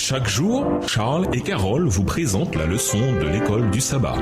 Chaque jour, Charles et Carole vous présentent la leçon de l'école du sabbat.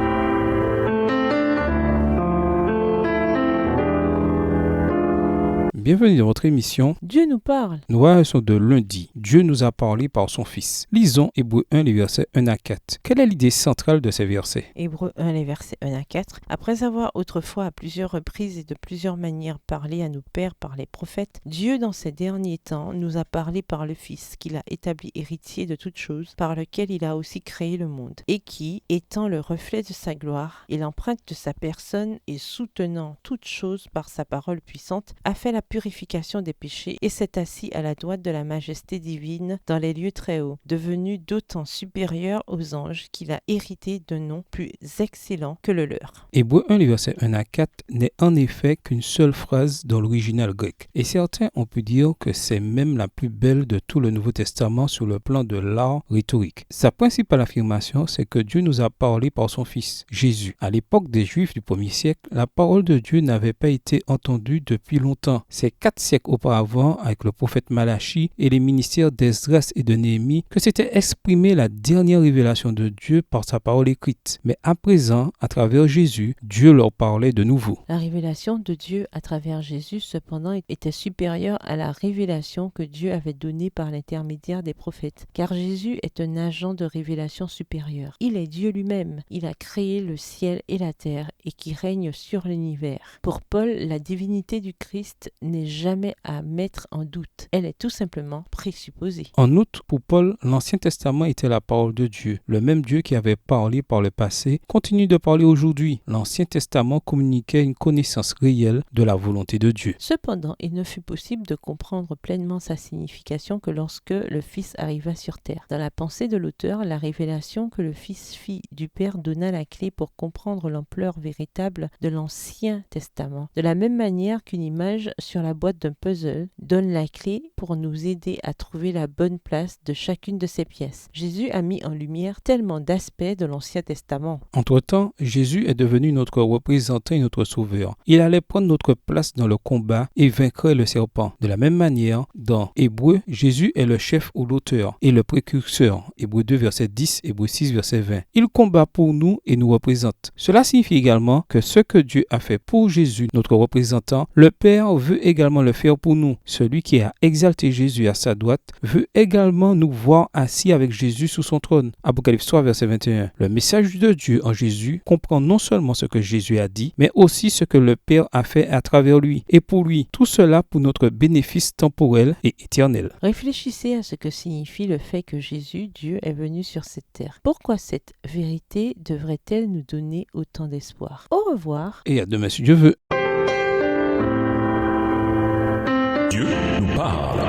Bienvenue dans votre émission Dieu nous parle. Nous voyons de lundi. Dieu nous a parlé par son Fils. Lisons Hébreux 1, les versets 1 à 4. Quelle est l'idée centrale de ces versets? Hébreux 1, les versets 1 à 4. Après avoir autrefois à plusieurs reprises et de plusieurs manières parlé à nos pères par les prophètes, Dieu dans ces derniers temps nous a parlé par le Fils qu'il a établi héritier de toutes choses, par lequel il a aussi créé le monde, et qui, étant le reflet de sa gloire et l'empreinte de sa personne et soutenant toutes choses par sa parole puissante, a fait la purification des péchés et s'est assis à la droite de la majesté divine dans les lieux très hauts, devenu d'autant supérieur aux anges qu'il a hérité d'un nom plus excellent que le leur. Hébreux 1, les versets 1 à 4 n'est en effet qu'une seule phrase dans l'original grec. Et certains ont pu dire que c'est même la plus belle de tout le Nouveau Testament sur le plan de l'art rhétorique. Sa principale affirmation, c'est que Dieu nous a parlé par son Fils, Jésus. À l'époque des Juifs du 1er siècle, la parole de Dieu n'avait pas été entendue depuis longtemps. C'est 4 siècles auparavant, avec le prophète Malachi et les ministères d'Esdras et de Néhémie, que s'était exprimée la dernière révélation de Dieu par sa parole écrite. Mais à présent, à travers Jésus, Dieu leur parlait de nouveau. La révélation de Dieu à travers Jésus, cependant, était supérieure à la révélation que Dieu avait donnée par l'intermédiaire des prophètes, car Jésus est un agent de révélation supérieure. Il est Dieu lui-même. Il a créé le ciel et la terre et qui règne sur l'univers. Pour Paul, la divinité du Christ n'est jamais à mettre en doute. Elle est tout simplement présupposée. En outre, pour Paul, l'Ancien Testament était la parole de Dieu. Le même Dieu qui avait parlé par le passé continue de parler aujourd'hui. L'Ancien Testament communiquait une connaissance réelle de la volonté de Dieu. Cependant, il ne fut possible de comprendre pleinement sa signification que lorsque le Fils arriva sur terre. Dans la pensée de l'auteur, la révélation que le Fils fit du Père donna la clé pour comprendre l'ampleur véritable de l'Ancien Testament. De la même manière qu'une image sur la boîte d'un puzzle donne la clé pour nous aider à trouver la bonne place de chacune de ces pièces. Jésus a mis en lumière tellement d'aspects de l'Ancien Testament. Entre-temps, Jésus est devenu notre représentant et notre sauveur. Il allait prendre notre place dans le combat et vaincre le serpent. De la même manière, dans Hébreux, Jésus est le chef ou l'auteur et le précurseur. Hébreux 2, verset 10, Hébreux 6, verset 20. Il combat pour nous et nous représente. Cela signifie également que ce que Dieu a fait pour Jésus, notre représentant, le Père veut également le faire pour nous. Celui qui a exalté Jésus à sa droite veut également nous voir assis avec Jésus sous son trône. Apocalypse 3, verset 21. Le message de Dieu en Jésus comprend non seulement ce que Jésus a dit, mais aussi ce que le Père a fait à travers lui et pour lui. Tout cela pour notre bénéfice temporel et éternel. Réfléchissez à ce que signifie le fait que Jésus, Dieu, est venu sur cette terre. Pourquoi cette vérité devrait-elle nous donner autant d'espoir? Au revoir. Et à demain si Dieu veut. Dieu nous parle.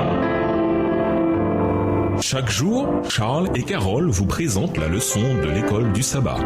Chaque jour, Charles et Carole vous présentent la leçon de l'école du sabbat.